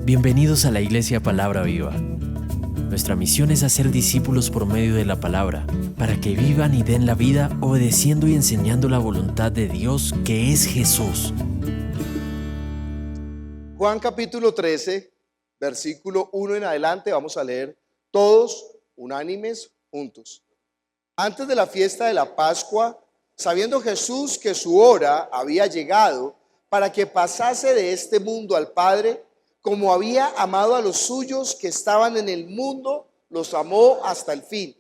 Bienvenidos a la Iglesia Palabra Viva. Nuestra misión es hacer discípulos por medio de la palabra, para que vivan y den la vida obedeciendo y enseñando la voluntad de Dios, que es Jesús. Juan capítulo 13, versículo 1 en adelante, vamos a leer todos unánimes juntos. Antes de la fiesta de la Pascua, sabiendo Jesús que su hora había llegado para que pasase de este mundo al Padre, como había amado a los suyos que estaban en el mundo, los amó hasta el fin.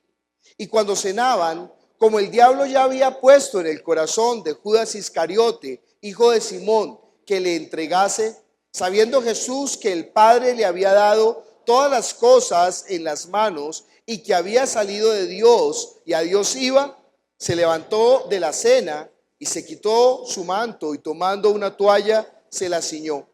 Y cuando cenaban, como el diablo ya había puesto en el corazón de Judas Iscariote, hijo de Simón, que le entregase, sabiendo Jesús que el Padre le había dado todas las cosas en las manos y que había salido de Dios y a Dios iba, se levantó de la cena y se quitó su manto y tomando una toalla se la ciñó.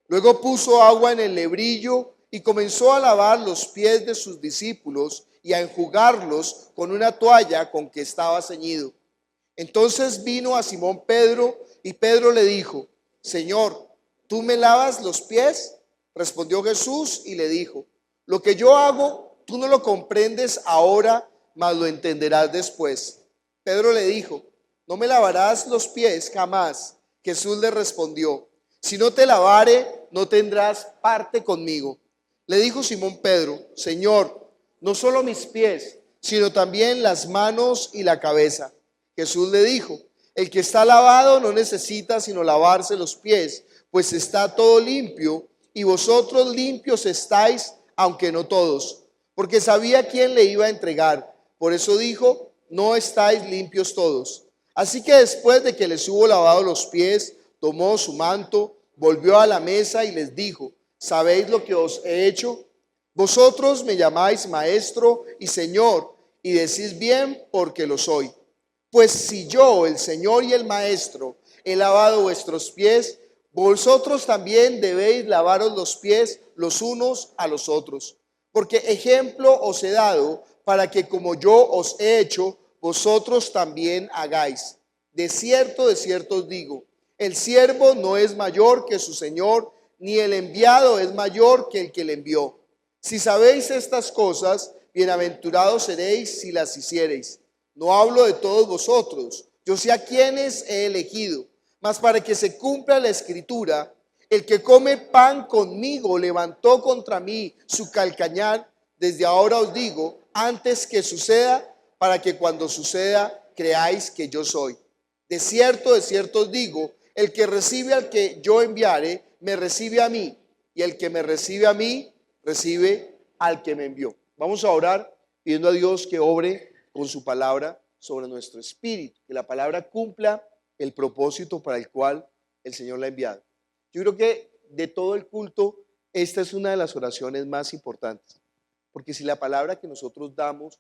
Luego puso agua en el lebrillo y comenzó a lavar los pies de sus discípulos y a enjugarlos con una toalla con que estaba ceñido. Entonces vino a Simón Pedro y Pedro le dijo: Señor, ¿tú me lavas los pies? Respondió Jesús y le dijo: lo que yo hago, tú no lo comprendes ahora, mas lo entenderás después. Pedro le dijo: no me lavarás los pies jamás. Jesús le respondió: si no te lavare, no tendrás parte conmigo. Le dijo Simón Pedro: Señor, no solo mis pies, sino también las manos y la cabeza. Jesús le dijo: el que está lavado no necesita sino lavarse los pies, pues está todo limpio, y vosotros limpios estáis, aunque no todos. Porque sabía quién le iba a entregar. Por eso dijo: no estáis limpios todos. Así que después de que les hubo lavado los pies, tomó su manto, volvió a la mesa y les dijo: ¿sabéis lo que os he hecho? Vosotros me llamáis maestro y señor, y decís bien, porque lo soy. Pues si yo, el Señor y el maestro, he lavado vuestros pies, vosotros también debéis lavaros los pies los unos a los otros. Porque ejemplo os he dado para que como yo os he hecho, vosotros también hagáis. De cierto os digo, el siervo no es mayor que su señor, ni el enviado es mayor que el que le envió. Si sabéis estas cosas, bienaventurados seréis si las hiciereis. No hablo de todos vosotros, yo sé a quienes he elegido, mas para que se cumpla la escritura, el que come pan conmigo levantó contra mí su calcañar. Desde ahora os digo, antes que suceda, para que cuando suceda creáis que yo soy. De cierto os digo, el que recibe al que yo enviare, me recibe a mí, y el que me recibe a mí, recibe al que me envió. Vamos a orar pidiendo a Dios que obre con su palabra sobre nuestro espíritu, que la palabra cumpla el propósito para el cual el Señor la ha enviado. Yo creo que de todo el culto, esta es una de las oraciones más importantes, porque si la palabra que nosotros damos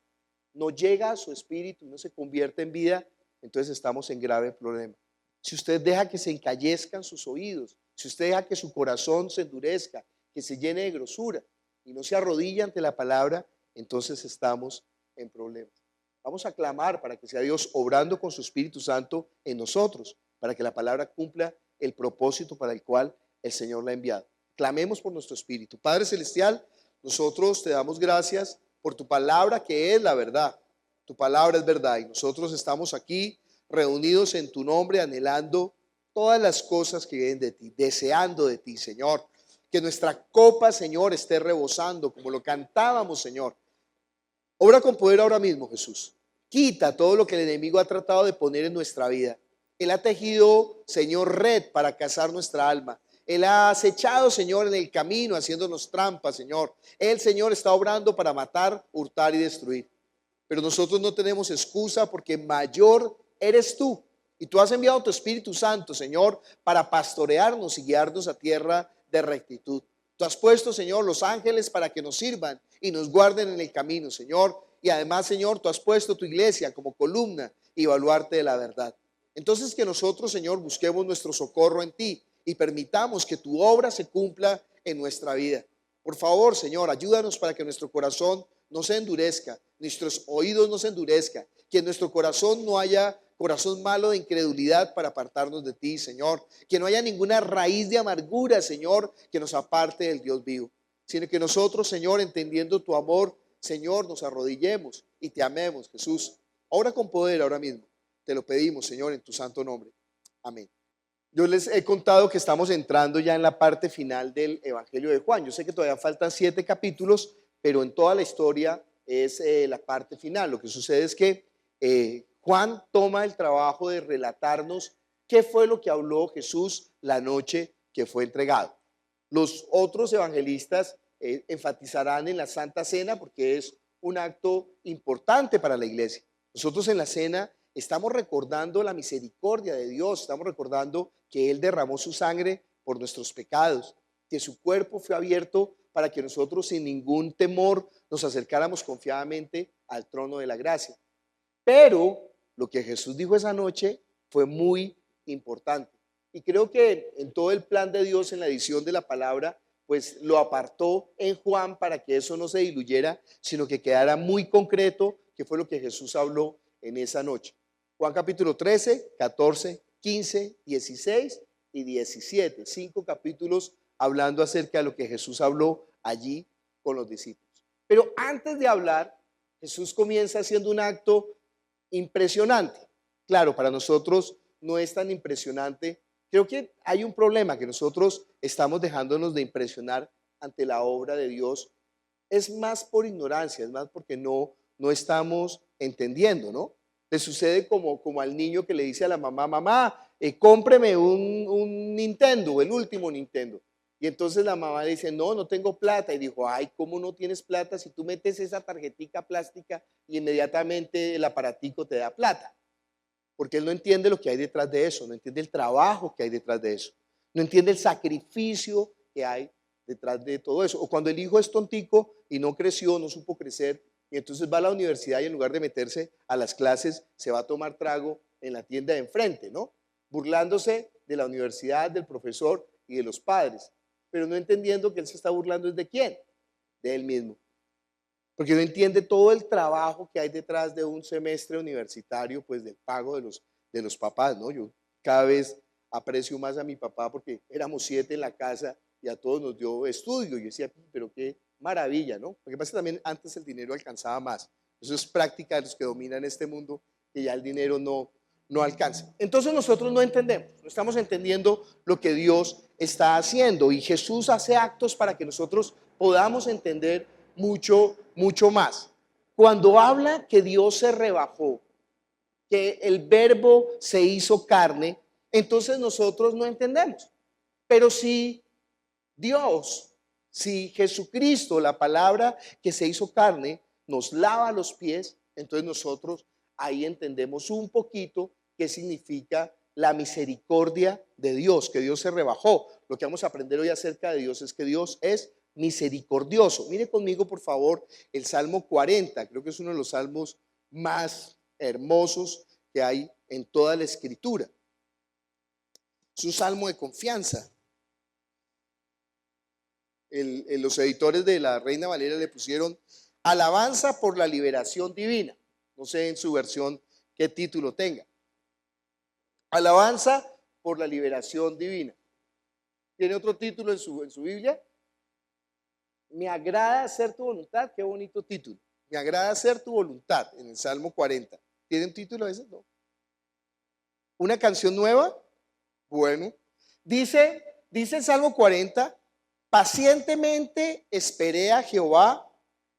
no llega a su espíritu, no se convierte en vida, entonces estamos en grave problema. Si usted deja que se encallezcan sus oídos, si usted deja que su corazón se endurezca, que se llene de grosura y no se arrodilla ante la palabra, entonces estamos en problemas. Vamos a clamar para que sea Dios obrando con su Espíritu Santo en nosotros, para que la palabra cumpla el propósito para el cual el Señor la ha enviado. Clamemos por nuestro espíritu. Padre Celestial, nosotros te damos gracias por tu palabra, que es la verdad. Tu palabra es verdad y nosotros estamos aquí reunidos en tu nombre, anhelando todas las cosas que vienen de ti, deseando de ti, Señor. Que nuestra copa, Señor, esté rebosando como lo cantábamos, Señor. Obra con poder ahora mismo, Jesús. Quita todo lo que el enemigo ha tratado de poner en nuestra vida. Él ha tejido, Señor, red para cazar nuestra alma. Él ha acechado, Señor, en el camino, haciéndonos trampas, Señor. Él, Señor, está obrando para matar, hurtar y destruir. Pero nosotros no tenemos excusa, porque mayor eres tú. Y tú has enviado tu Espíritu Santo, Señor, para pastorearnos y guiarnos a tierra de rectitud. Tú has puesto, Señor, los ángeles para que nos sirvan y nos guarden en el camino, Señor. Y además, Señor, tú has puesto tu iglesia como columna y baluarte de la verdad. Entonces que nosotros, Señor, busquemos nuestro socorro en ti y permitamos que tu obra se cumpla en nuestra vida. Por favor, Señor, ayúdanos para que nuestro corazón no se endurezca, nuestros oídos no se endurezcan, que en nuestro corazón no haya corazón malo de incredulidad para apartarnos de ti, Señor. Que no haya ninguna raíz de amargura, Señor, que nos aparte del Dios vivo. Sino que nosotros, Señor, entendiendo tu amor, Señor, nos arrodillemos y te amemos, Jesús. Ahora con poder, ahora mismo. Te lo pedimos, Señor, en tu santo nombre. Amén. Yo les he contado que estamos entrando ya en la parte final del Evangelio de Juan. Yo sé que todavía faltan 7 capítulos, pero en toda la historia es la parte final. Lo que sucede es que Juan toma el trabajo de relatarnos qué fue lo que habló Jesús la noche que fue entregado. Los otros evangelistas enfatizarán en la Santa Cena porque es un acto importante para la iglesia. Nosotros en la cena estamos recordando la misericordia de Dios, estamos recordando que Él derramó su sangre por nuestros pecados, que su cuerpo fue abierto para que nosotros sin ningún temor nos acercáramos confiadamente al trono de la gracia. Pero lo que Jesús dijo esa noche fue muy importante. Y creo que en todo el plan de Dios, en la edición de la palabra, pues lo apartó en Juan para que eso no se diluyera, sino que quedara muy concreto qué fue lo que Jesús habló en esa noche. Juan capítulo 13, 14, 15, 16 y 17. 5 capítulos hablando acerca de lo que Jesús habló allí con los discípulos. Pero antes de hablar, Jesús comienza haciendo un acto impresionante. Claro, para nosotros no es tan impresionante. Creo que hay un problema, que nosotros estamos dejándonos de impresionar ante la obra de Dios. Es más por ignorancia, es más porque no estamos entendiendo, ¿no? Le sucede como al niño que le dice a la mamá, mamá, cómpreme un Nintendo, el último Nintendo. Y entonces la mamá le dice, no tengo plata. Y dijo, ay, ¿cómo no tienes plata si tú metes esa tarjetica plástica y inmediatamente el aparatico te da plata? Porque él no entiende lo que hay detrás de eso, no entiende el trabajo que hay detrás de eso, no entiende el sacrificio que hay detrás de todo eso. O cuando el hijo es tontico y no creció, no supo crecer, y entonces va a la universidad y en lugar de meterse a las clases, se va a tomar trago en la tienda de enfrente, ¿no? Burlándose de la universidad, del profesor y de los padres, pero no entendiendo que él se está burlando es de quién, de él mismo. Porque no entiende todo el trabajo que hay detrás de un semestre universitario, pues del pago de los papás, ¿no? Yo cada vez aprecio más a mi papá porque éramos 7 en la casa y a todos nos dio estudio. Y yo decía, pero qué maravilla, ¿no? Porque pasa también antes el dinero alcanzaba más. Eso es práctica de los que dominan este mundo, que ya el dinero no alcanza. Entonces nosotros no entendemos, no estamos entendiendo lo que Dios está haciendo. Y Jesús hace actos para que nosotros podamos entender mucho más. Cuando habla que Dios se rebajó, que el verbo se hizo carne, entonces nosotros no entendemos. Pero si Dios, si Jesucristo, la palabra que se hizo carne, nos lava los pies, entonces nosotros ahí entendemos un poquito qué significa la misericordia de Dios, que Dios se rebajó. Lo que vamos a aprender hoy acerca de Dios es que Dios es misericordioso. Mire conmigo, por favor, el Salmo 40. Creo que es uno de los salmos más hermosos que hay en toda la Escritura. Es un salmo de confianza. Los editores de la Reina Valera le pusieron alabanza por la liberación divina. No sé en su versión qué título tenga. Alabanza por la liberación divina. ¿Tiene otro título en su Biblia? Me agrada hacer tu voluntad. Qué bonito título. Me agrada hacer tu voluntad, en el Salmo 40. ¿Tiene un título ese? No. ¿Una canción nueva? Bueno. Dice el Salmo 40, pacientemente esperé a Jehová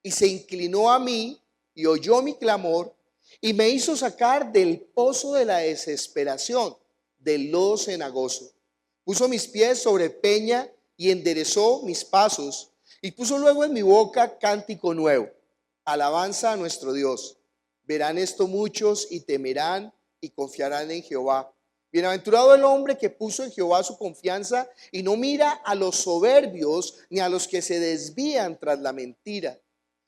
y se inclinó a mí y oyó mi clamor y me hizo sacar del pozo de la desesperación, del lodo cenagoso. Puso mis pies sobre peña y enderezó mis pasos. Y puso luego en mi boca cántico nuevo, alabanza a nuestro Dios. Verán esto muchos y temerán y confiarán en Jehová. Bienaventurado el hombre que puso en Jehová su confianza y no mira a los soberbios ni a los que se desvían tras la mentira.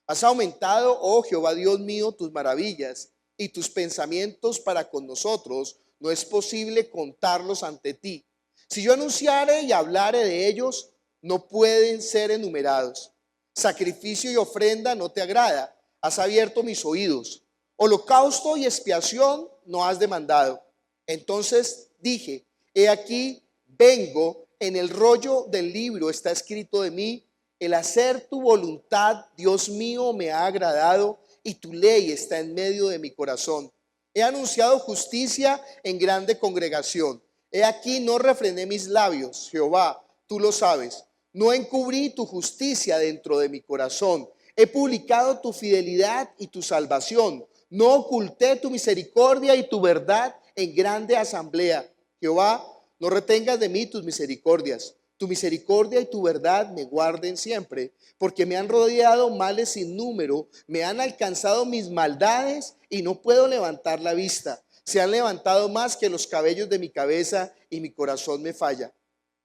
Has aumentado, oh Jehová Dios mío, tus maravillas y tus pensamientos para con nosotros. No es posible contarlos ante ti. Si yo anunciare y hablare de ellos, no pueden ser enumerados. Sacrificio y ofrenda no te agrada. Has abierto mis oídos. Holocausto y expiación no has demandado. Entonces dije, he aquí, vengo, en el rollo del libro está escrito de mí, el hacer tu voluntad, Dios mío, me ha agradado y tu ley está en medio de mi corazón. He anunciado justicia en grande congregación. He aquí, no refrené mis labios, Jehová, tú lo sabes. No encubrí tu justicia dentro de mi corazón. He publicado tu fidelidad y tu salvación. No oculté tu misericordia y tu verdad en grande asamblea. Jehová, no retengas de mí tus misericordias. Tu misericordia y tu verdad me guarden siempre, porque me han rodeado males sin número, me han alcanzado mis maldades y no puedo levantar la vista. Se han levantado más que los cabellos de mi cabeza y mi corazón me falla.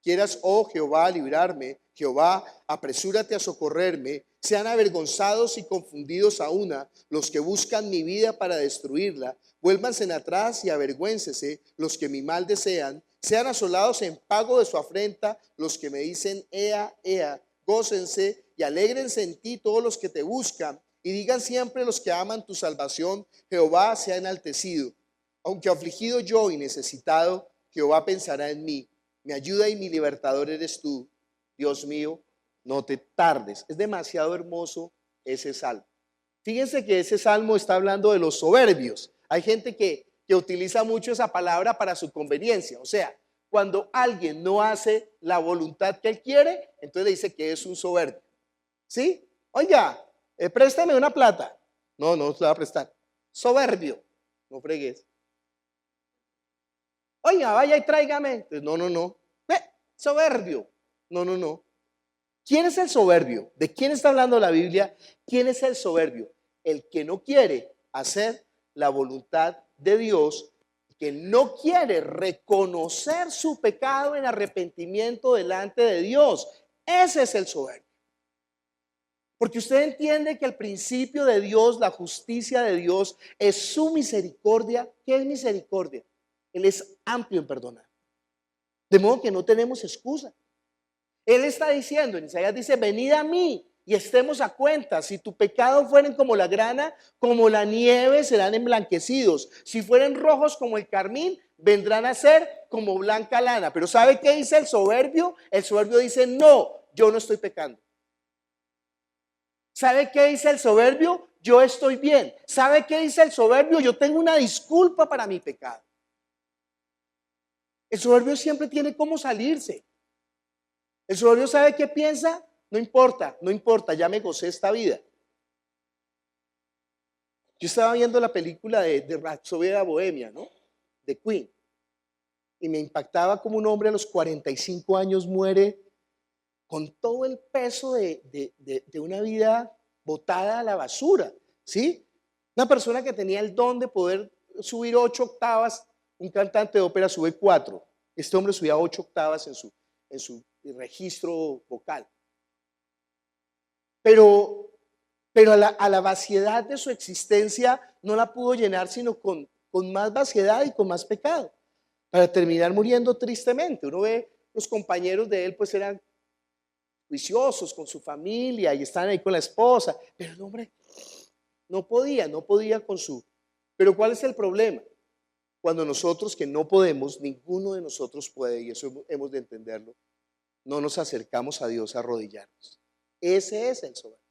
Quieras, oh Jehová, librarme, Jehová, apresúrate a socorrerme. Sean avergonzados y confundidos a una los que buscan mi vida para destruirla. Vuélvanse atrás y avergüéncese los que mi mal desean. Sean asolados en pago de su afrenta los que me dicen, ea, ea. Gócense y alégrense en ti todos los que te buscan. Y digan siempre los que aman tu salvación, Jehová sea enaltecido. Aunque afligido yo y necesitado, Jehová pensará en mí. Mi ayuda y mi libertador eres tú. Dios mío, no te tardes. Es demasiado hermoso ese salmo. Fíjense que ese salmo está hablando de los soberbios. Hay gente que utiliza mucho esa palabra para su conveniencia. O sea, cuando alguien no hace la voluntad que él quiere, entonces le dice que es un soberbio. ¿Sí? Oiga, préstame una plata. No, no se la va a prestar. Soberbio. No fregues. Oiga, vaya y tráigame. Entonces, no, no, no. Soberbio. No, no, no. ¿Quién es el soberbio? ¿De quién está hablando la Biblia? ¿Quién es el soberbio? El que no quiere hacer la voluntad de Dios, que no quiere reconocer su pecado en arrepentimiento delante de Dios. Ese es el soberbio. Porque usted entiende que el principio de Dios, la justicia de Dios, es su misericordia. ¿Qué es misericordia? Él es amplio en perdonar. De modo que no tenemos excusa. Él está diciendo, en Isaías dice, venid a mí y estemos a cuenta. Si tu pecado fueren como la grana, como la nieve serán emblanquecidos. Si fueren rojos como el carmín, vendrán a ser como blanca lana. Pero ¿sabe qué dice el soberbio? El soberbio dice, no, yo no estoy pecando. ¿Sabe qué dice el soberbio? Yo estoy bien. ¿Sabe qué dice el soberbio? Yo tengo una disculpa para mi pecado. El soberbio siempre tiene cómo salirse. El soberbio sabe qué piensa, no importa, no importa, ya me gocé esta vida. Yo estaba viendo la película de Rhapsody Bohemia, ¿no? De Queen. Y me impactaba como un hombre a los 45 años muere con todo el peso de una vida botada a la basura, ¿sí? Una persona que tenía el don de poder subir 8 octavas, un cantante de ópera sube 4. Este hombre subía 8 octavas en su registro vocal. Pero a la vaciedad de su existencia no la pudo llenar sino con más vaciedad y con más pecado, para terminar muriendo tristemente. Uno ve los compañeros de él, pues eran juiciosos con su familia y estaban ahí con la esposa, pero el hombre no podía con su... Pero ¿cuál es el problema? Cuando nosotros que no podemos, ninguno de nosotros puede, y eso hemos de entenderlo, no nos acercamos a Dios a arrodillarnos. Ese es el soberbio.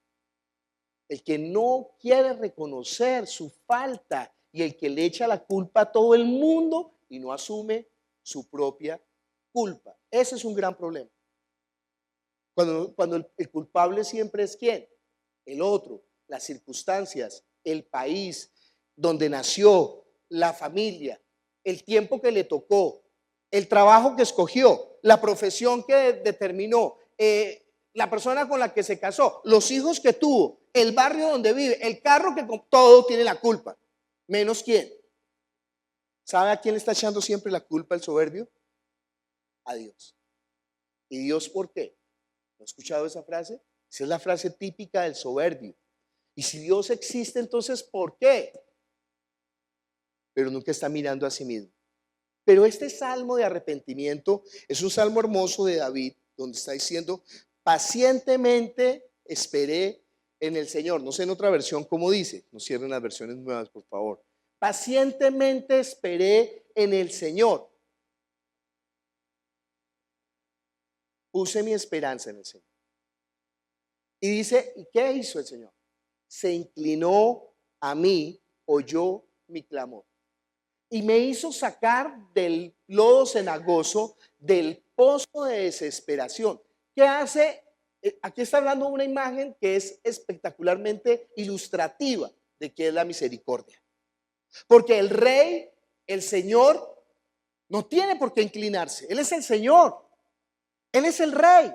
El que no quiere reconocer su falta y el que le echa la culpa a todo el mundo y no asume su propia culpa. Ese es un gran problema. Cuando el culpable siempre es ¿quién? El otro, las circunstancias, el país donde nació, la familia, el tiempo que le tocó, el trabajo que escogió, la profesión que determinó, la persona con la que se casó, los hijos que tuvo, el barrio donde vive, el carro que compró, todo tiene la culpa. ¿Menos quién? ¿Sabe a quién le está echando siempre la culpa el soberbio? A Dios. ¿Y Dios por qué? ¿No ha escuchado esa frase? Esa es la frase típica del soberbio. Y si Dios existe, entonces ¿por qué? Pero nunca está mirando a sí mismo. Pero este salmo de arrepentimiento es un salmo hermoso de David, donde está diciendo, pacientemente esperé en el Señor. No sé en otra versión cómo dice, no cierren las versiones nuevas, por favor. pacientemente esperé en el Señor. Puse mi esperanza en el Señor. Y dice, ¿y qué hizo el Señor? Se inclinó a mí, oyó mi clamor. Y me hizo sacar del lodo cenagoso, del pozo de desesperación. ¿Qué hace? Aquí está hablando de una imagen que es espectacularmente ilustrativa de qué es la misericordia. Porque el rey, el Señor, no tiene por qué inclinarse. Él es el Señor. Él es el rey.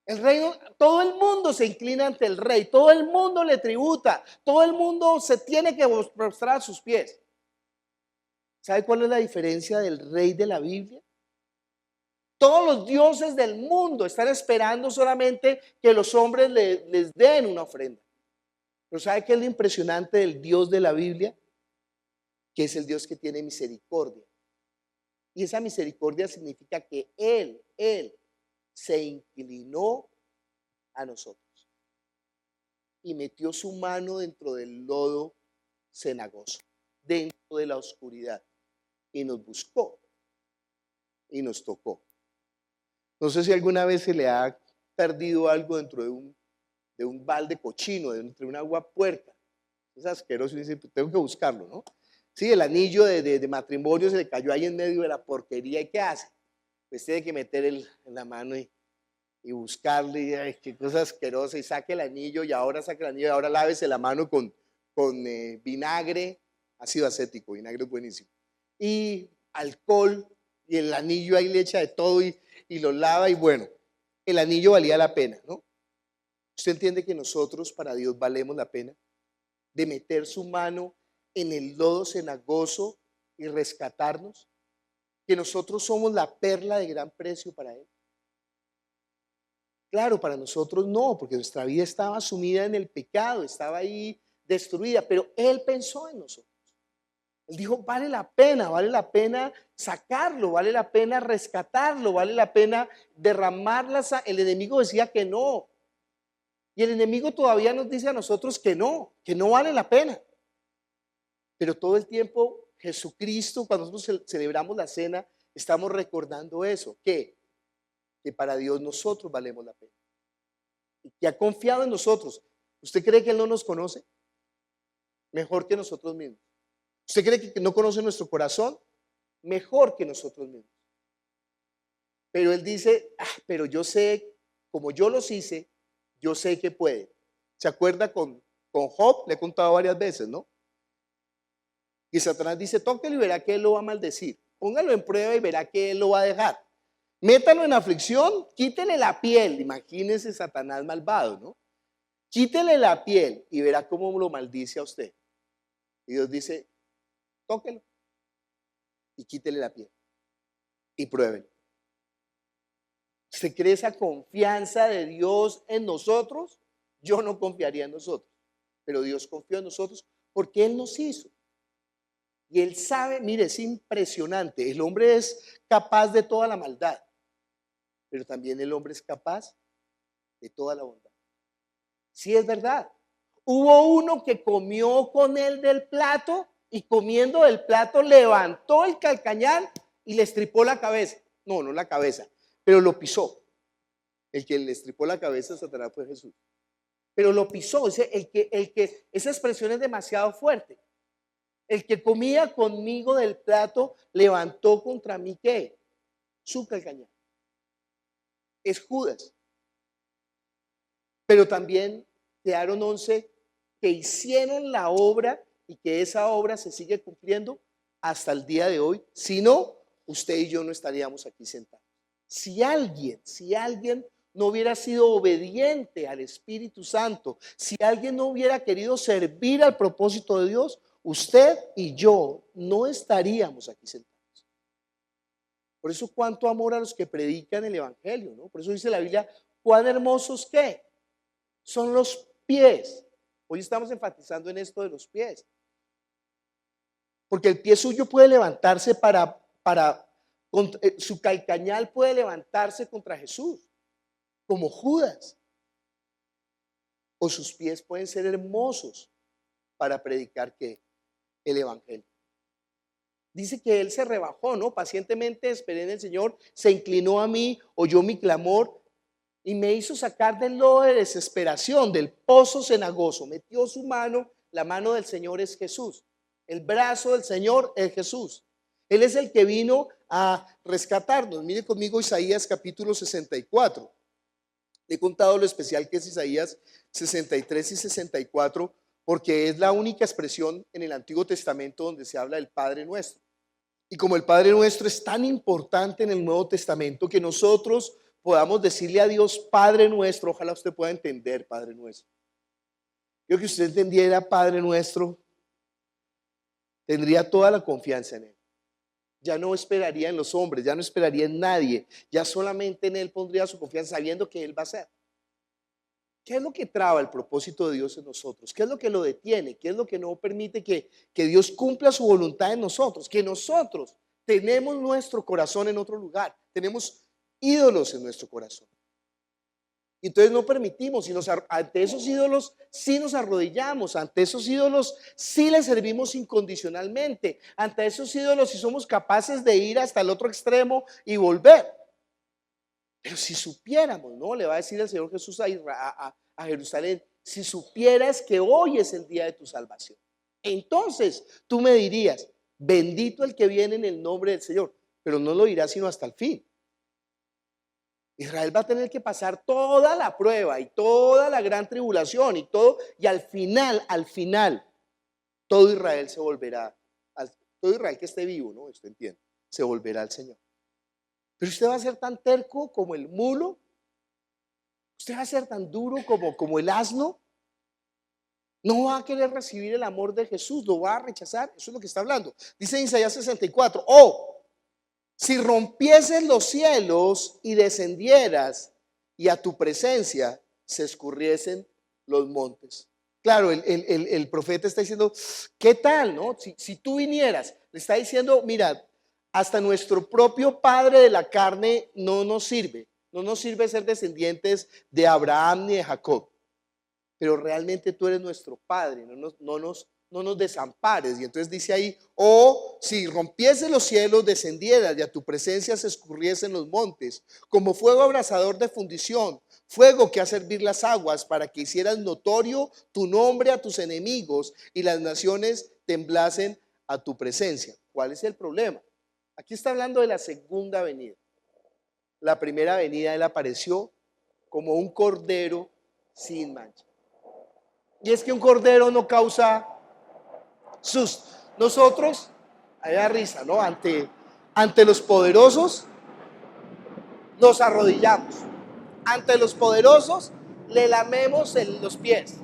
El reino, todo el mundo se inclina ante el rey, todo el mundo le tributa, todo el mundo se tiene que prostrar a sus pies. ¿Sabe cuál es la diferencia del rey de la Biblia? Todos los dioses del mundo están esperando solamente que los hombres les den una ofrenda. Pero ¿sabe qué es lo impresionante del Dios de la Biblia? Que es el Dios que tiene misericordia. Y esa misericordia significa que Él se inclinó a nosotros y metió su mano dentro del lodo cenagoso, dentro de la oscuridad, y nos buscó y nos tocó. No sé si alguna vez se le ha perdido algo dentro de un balde cochino, dentro de un agua puerca. Es asqueroso y dice, tengo que buscarlo, ¿no? Sí, el anillo de matrimonio se le cayó ahí en medio de la porquería. ¿Y qué hace? Pues tiene que meter en la mano y buscarle, y ay, qué cosa asquerosa, y saque el anillo, y ahora saque el anillo, y ahora lávese la mano con vinagre, ácido acético, vinagre es buenísimo, y alcohol, y el anillo ahí le echa de todo, y lo lava, y bueno, el anillo valía la pena, ¿no? ¿Usted entiende que nosotros para Dios valemos la pena de meter su mano en el lodo cenagoso y rescatarnos? Que nosotros somos la perla de gran precio para Él. Claro, para nosotros no, porque nuestra vida estaba sumida en el pecado, estaba ahí destruida, pero Él pensó en nosotros. Él dijo, vale la pena sacarlo, vale la pena rescatarlo, vale la pena derramarlas. El enemigo decía que no. Y el enemigo todavía nos dice a nosotros que no vale la pena. Pero todo el tiempo Jesucristo, cuando nosotros celebramos la cena, estamos recordando eso, que para Dios nosotros valemos la pena. Y que ha confiado en nosotros. ¿Usted cree que Él no nos conoce? Mejor que nosotros mismos. ¿Usted cree que no conoce nuestro corazón? Mejor que nosotros mismos. Pero Él dice, pero yo sé, como yo los hice, yo sé que puede. ¿Se acuerda con Job? Le he contado varias veces, ¿no? Y Satanás dice, tóquelo y verá que Él lo va a maldecir. Póngalo en prueba y verá que Él lo va a dejar. Métalo en aflicción, quítele la piel. Imagínese Satanás malvado, ¿no? Quítele la piel y verá cómo lo maldice a usted. Y Dios dice, tóquelo y quítele la piel y pruébelo. ¿Se cree esa confianza de Dios en nosotros? Yo no confiaría en nosotros, pero Dios confió en nosotros porque Él nos hizo. Y Él sabe, mire, es impresionante. El hombre es capaz de toda la maldad, pero también el hombre es capaz de toda la bondad. Sí, es verdad. Hubo uno que comió con él del plato y comiendo del plato levantó el calcañar y le estripó la cabeza. No la cabeza, pero lo pisó. El que le estripó la cabeza a Satanás fue Jesús. Pero lo pisó. Esa expresión es demasiado fuerte. El que comía conmigo del plato levantó contra mí, ¿qué? Su calcañar. Es Judas. Pero también quedaron 11 que hicieron la obra y que esa obra se sigue cumpliendo hasta el día de hoy. Si no, usted y yo no estaríamos aquí sentados. Si alguien no hubiera sido obediente al Espíritu Santo, si alguien no hubiera querido servir al propósito de Dios, usted y yo no estaríamos aquí sentados. Por eso cuánto amor a los que predican el Evangelio, ¿no? Por eso dice la Biblia, cuán hermosos ¿qué? Son los pies. Hoy estamos enfatizando en esto de los pies. Porque el pie suyo puede levantarse su calcañal puede levantarse contra Jesús, como Judas. O sus pies pueden ser hermosos para predicar ¿qué? el evangelio. Dice que él se rebajó, ¿no? Pacientemente esperé en el Señor, se inclinó a mí, oyó mi clamor y me hizo sacar del lodo de desesperación, del pozo cenagoso. Metió su mano, la mano del Señor es Jesús. El brazo del Señor es Jesús. Él es el que vino a rescatarnos. Mire conmigo Isaías capítulo 64. He contado lo especial que es Isaías 63 y 64, porque es la única expresión en el Antiguo Testamento donde se habla del Padre Nuestro. Y como el Padre Nuestro es tan importante en el Nuevo Testamento, que nosotros podamos decirle a Dios Padre Nuestro, ojalá usted pueda entender Padre Nuestro. Yo que usted entendiera Padre Nuestro, tendría toda la confianza en Él. Ya no esperaría en los hombres, ya no esperaría en nadie, ya solamente en Él pondría su confianza sabiendo que Él va a hacer. ¿Qué es lo que traba el propósito de Dios en nosotros? ¿Qué es lo que lo detiene? ¿Qué es lo que no permite que Dios cumpla su voluntad en nosotros? Que nosotros tenemos nuestro corazón en otro lugar, tenemos ídolos en nuestro corazón. Entonces no permitimos, ante esos ídolos sí nos arrodillamos, ante esos ídolos sí les servimos incondicionalmente, ante esos ídolos sí somos capaces de ir hasta el otro extremo y volver. Pero si supiéramos, ¿no? Le va a decir el Señor Jesús a Jerusalén, si supieras que hoy es el día de tu salvación, entonces tú me dirías, bendito el que viene en el nombre del Señor, pero no lo dirás sino hasta el fin. Israel va a tener que pasar toda la prueba y toda la gran tribulación y todo, y al final, todo Israel se volverá, todo Israel que esté vivo, ¿no? Usted entiende, se volverá al Señor. Pero usted va a ser tan terco como el mulo, usted va a ser tan duro como el asno, no va a querer recibir el amor de Jesús, lo va a rechazar, eso es lo que está hablando. Dice en Isaías 64, si rompieses los cielos y descendieras y a tu presencia se escurriesen los montes. Claro, el profeta está diciendo, ¿qué tal, no? Si tú vinieras, le está diciendo, mira, hasta nuestro propio padre de la carne no nos sirve ser descendientes de Abraham ni de Jacob, pero realmente tú eres nuestro padre, no nos desampares. Y entonces dice ahí, si rompiese los cielos, descendieras y a tu presencia se escurriesen los montes, como fuego abrasador de fundición, fuego que hace hervir las aguas, para que hicieras notorio tu nombre a tus enemigos y las naciones temblasen a tu presencia. ¿Cuál es el problema? Aquí está hablando de la segunda venida. La primera venida Él apareció como un cordero sin mancha. Y es que un cordero no causa susto. Nosotros, ahí da risa, ¿no? Ante los poderosos nos arrodillamos. Ante los poderosos le lamemos los pies.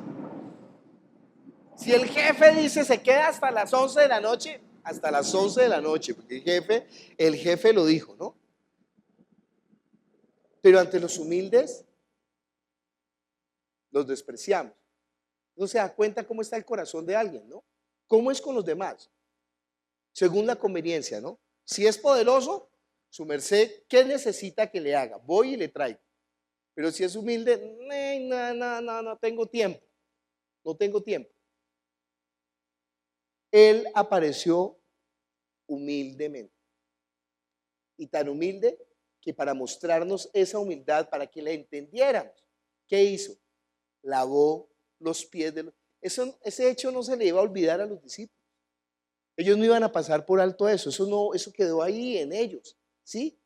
Si el jefe dice se queda hasta las 11 de la noche, hasta las 11 de la noche, porque el jefe lo dijo, ¿no? Pero ante los humildes los despreciamos. No se da cuenta cómo está el corazón de alguien, ¿no? ¿Cómo es con los demás? Según la conveniencia, ¿no? Si es poderoso, su merced, ¿qué necesita que le haga? Voy y le traigo. Pero si es humilde, no tengo tiempo. No tengo tiempo. Él apareció humildemente. Y tan humilde que para mostrarnos esa humildad, para que la entendiéramos, ¿qué hizo? Lavó los pies de los... Ese hecho no se le iba a olvidar a los discípulos. Ellos no iban a pasar por alto eso. Eso quedó ahí en ellos, ¿sí?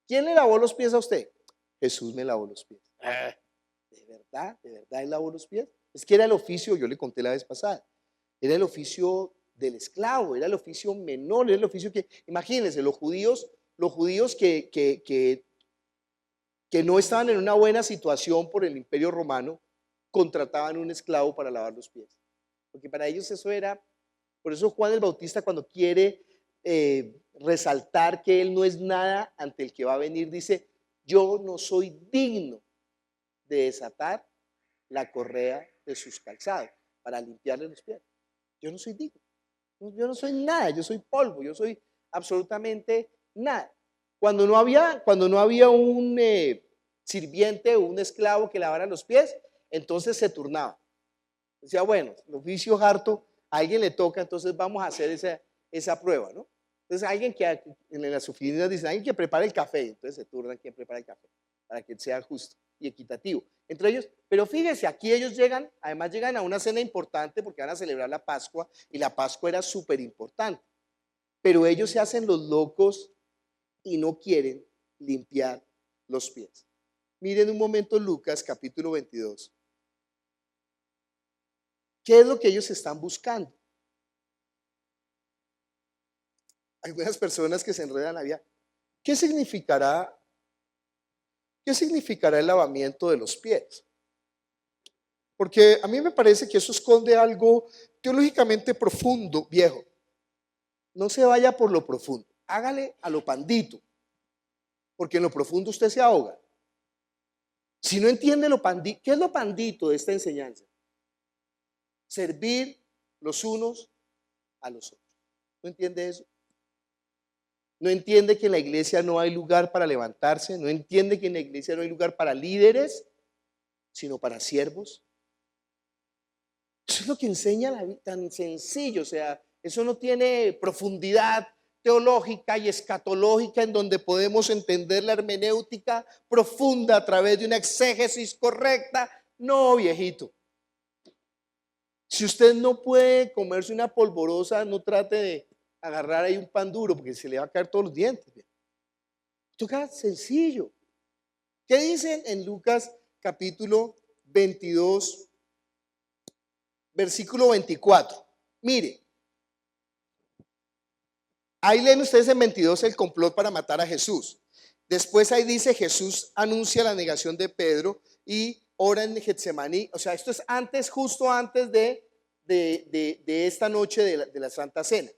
¿Quién le lavó los pies a usted? Jesús me lavó los pies. ¿De verdad Él lavó los pies? Es que era el oficio, yo le conté la vez pasada, era el oficio del esclavo, era el oficio menor, era el oficio que, imagínense, los judíos que no estaban en una buena situación por el Imperio Romano, contrataban un esclavo para lavar los pies, porque para ellos eso era. Por eso Juan el Bautista, cuando quiere resaltar que él no es nada ante el que va a venir, dice, yo no soy digno de desatar la correa de sus calzados para limpiarle los pies. Yo no soy digno, yo no soy nada, yo soy polvo, yo soy absolutamente nada. Cuando no había un sirviente o un esclavo que lavara los pies, entonces se turnaba. Decía, bueno, el oficio es harto, A alguien le toca, entonces vamos a hacer esa prueba, ¿no? Entonces alguien que en las oficinas dicen, alguien que prepare el café, entonces se turnan quien prepara el café, para que sea justo y equitativo entre ellos. Pero fíjense, aquí ellos llegan, además llegan a una cena importante porque van a celebrar la Pascua, y la Pascua era súper importante. Pero ellos se hacen los locos y no quieren limpiar los pies. Miren un momento Lucas capítulo 22. ¿Qué es lo que ellos están buscando? Algunas personas que se enredan la vida. ¿Qué significará el lavamiento de los pies? Porque a mí me parece que eso esconde algo teológicamente profundo, viejo. No se vaya por lo profundo, hágale a lo pandito, porque en lo profundo usted se ahoga. Si no entiende lo pandito, ¿qué es lo pandito de esta enseñanza? Servir los unos a los otros. ¿No entiende eso? No entiende que en la iglesia no hay lugar para levantarse, no entiende que en la iglesia no hay lugar para líderes, sino para siervos. Eso es lo que enseña la vida, tan sencillo, o sea, eso no tiene profundidad teológica y escatológica en donde podemos entender la hermenéutica profunda a través de una exégesis correcta. No, viejito. Si usted no puede comerse una polvorosa, no trate de agarrar ahí un pan duro porque se le va a caer todos los dientes. Toca sencillo. ¿Qué dicen en Lucas capítulo 22, versículo 24? Mire, ahí leen ustedes en 22 el complot para matar a Jesús. Después ahí dice, Jesús anuncia la negación de Pedro y ora en Getsemaní. O sea, esto es antes, justo antes de esta noche de la Santa Cena.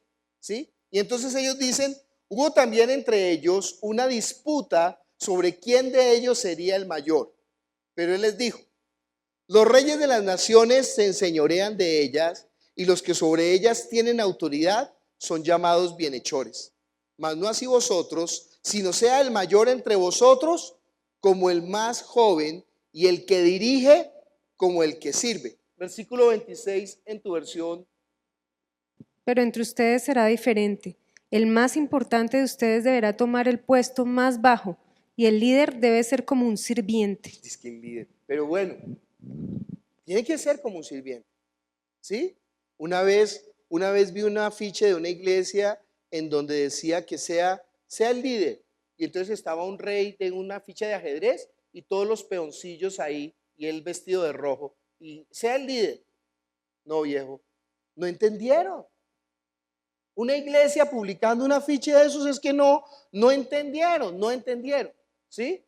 ¿Sí? Y entonces ellos dicen, hubo también entre ellos una disputa sobre quién de ellos sería el mayor. Pero él les dijo, los reyes de las naciones se enseñorean de ellas y los que sobre ellas tienen autoridad son llamados bienhechores. Mas no así vosotros, sino sea el mayor entre vosotros como el más joven y el que dirige como el que sirve. Versículo 26 en tu versión. Pero entre ustedes será diferente. El más importante de ustedes deberá tomar el puesto más bajo y el líder debe ser como un sirviente. Es que el líder, pero bueno, tiene que ser como un sirviente, ¿sí? Una vez vi un afiche de una iglesia en donde decía que sea el líder, y entonces estaba un rey de una ficha de ajedrez y todos los peoncillos ahí y él vestido de rojo, y sea el líder. No, viejo, no entendieron. Una iglesia publicando un afiche de esos es que no entendieron, ¿sí?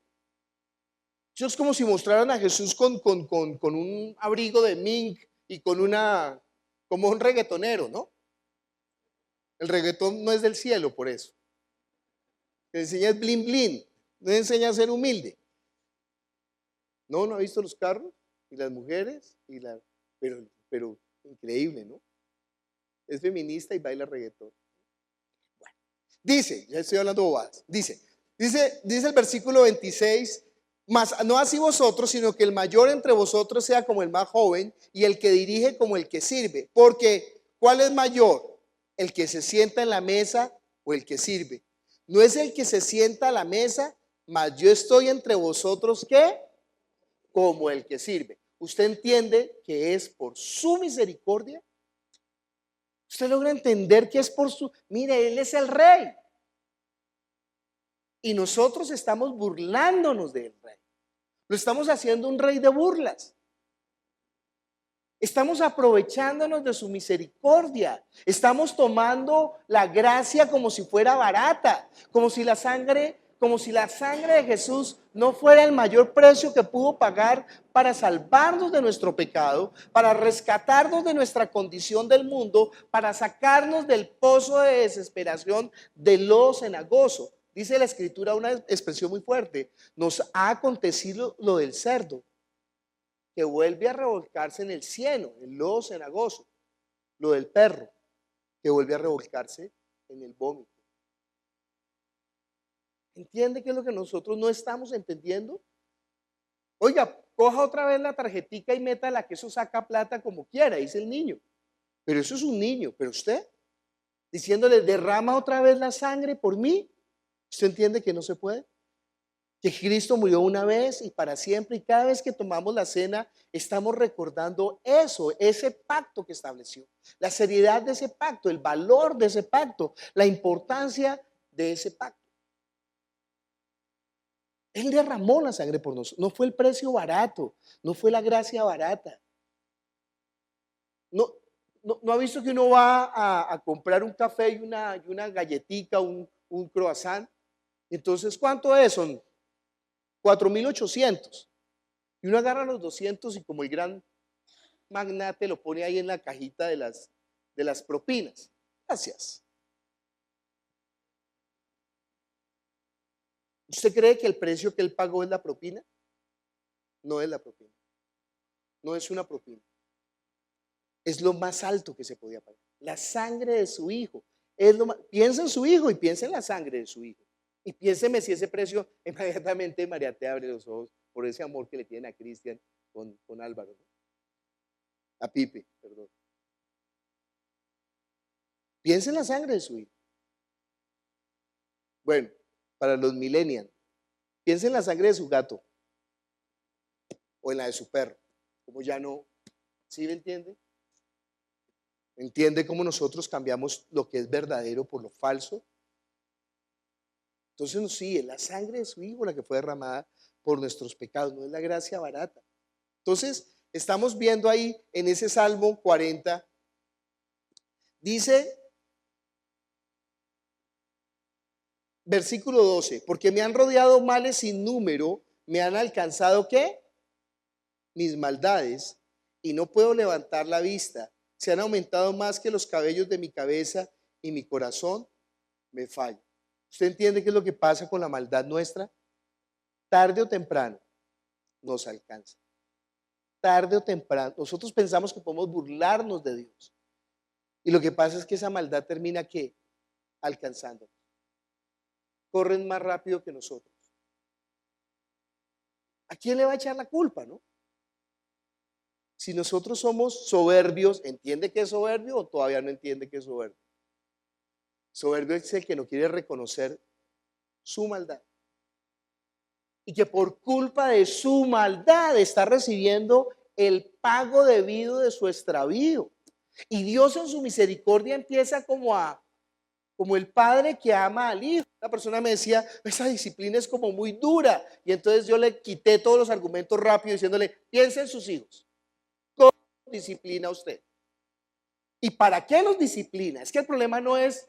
Eso es como si mostraran a Jesús con un abrigo de mink y como un reggaetonero, ¿no? El reggaetón no es del cielo, por eso. Te enseña es blin blin, no enseña a ser humilde. No ha visto los carros y las mujeres pero increíble, ¿no? Es feminista y baila reggaetón. Bueno, dice, ya estoy hablando bobadas, dice el versículo 26, mas no así vosotros, sino que el mayor entre vosotros sea como el más joven y el que dirige como el que sirve. Porque, ¿cuál es mayor? ¿El que se sienta en la mesa o el que sirve? No es el que se sienta a la mesa, mas yo estoy entre vosotros, ¿qué? Como el que sirve. ¿Usted entiende que es por su misericordia? ¿Usted logra entender que es por su... Mire, Él es el rey. Y nosotros estamos burlándonos del rey. Lo estamos haciendo un rey de burlas. Estamos aprovechándonos de su misericordia. Estamos tomando la gracia como si fuera barata, como si la sangre de Jesús no fuera el mayor precio que pudo pagar para salvarnos de nuestro pecado, para rescatarnos de nuestra condición del mundo, para sacarnos del pozo de desesperación de lo cenagoso. Dice la Escritura una expresión muy fuerte: nos ha acontecido lo del cerdo, que vuelve a revolcarse en el cieno, en el lodo cenagoso; lo del perro, que vuelve a revolcarse en el vómito. ¿Entiende qué es lo que nosotros no estamos entendiendo? Oiga, coja otra vez la tarjetica y métala, que eso saca plata como quiera, dice el niño. Pero eso es un niño, pero usted, diciéndole, derrama otra vez la sangre por mí, ¿usted entiende que no se puede? Que Cristo murió una vez y para siempre, y cada vez que tomamos la cena, estamos recordando eso, ese pacto que estableció, la seriedad de ese pacto, el valor de ese pacto, la importancia de ese pacto. Él derramó la sangre por nosotros, no fue el precio barato, no fue la gracia barata. No, no ha visto que uno va a comprar un café y una galletica, un croissant. Entonces, ¿cuánto es? Son 4.800. Y uno agarra los 200 y como el gran magnate lo pone ahí en la cajita de las propinas. Gracias. ¿Usted cree que el precio que él pagó es la propina? No es la propina. No es una propina. Es lo más alto que se podía pagar. La sangre de su hijo. Piensa en su hijo y piensa en la sangre de su hijo. Y piénseme si ese precio, inmediatamente María te abre los ojos por ese amor que le tiene a Cristian con Álvaro, ¿no? A Pipe, perdón. Piensa en la sangre de su hijo. Bueno, para los millennials, piensa en la sangre de su gato o en la de su perro. Como ya no, ¿sí me entiende? ¿Entiende cómo nosotros cambiamos lo que es verdadero por lo falso? Entonces, sí, es la sangre de su hijo la que fue derramada por nuestros pecados, no es la gracia barata. Entonces, estamos viendo ahí en ese Salmo 40, dice, versículo 12, porque me han rodeado males sin número, me han alcanzado, ¿qué? Mis maldades, y no puedo levantar la vista. Se han aumentado más que los cabellos de mi cabeza y mi corazón me falla. ¿Usted entiende qué es lo que pasa con la maldad nuestra? Tarde o temprano nos alcanza. Tarde o temprano. Nosotros pensamos que podemos burlarnos de Dios. Y lo que pasa es que esa maldad termina ¿qué? Alcanzándonos. Corren más rápido que nosotros. ¿A quién le va a echar la culpa, no? Si nosotros somos soberbios, ¿entiende qué es soberbio o todavía no entiende qué es soberbio? Soberbio es el que no quiere reconocer su maldad. Y que por culpa de su maldad está recibiendo el pago debido de su extravío. Y Dios en su misericordia empieza como el padre que ama al hijo. Una persona me decía, esa disciplina es como muy dura. Y entonces yo le quité todos los argumentos rápido diciéndole, piense en sus hijos. ¿Cómo disciplina usted? ¿Y para qué los disciplina? Es que el problema no es,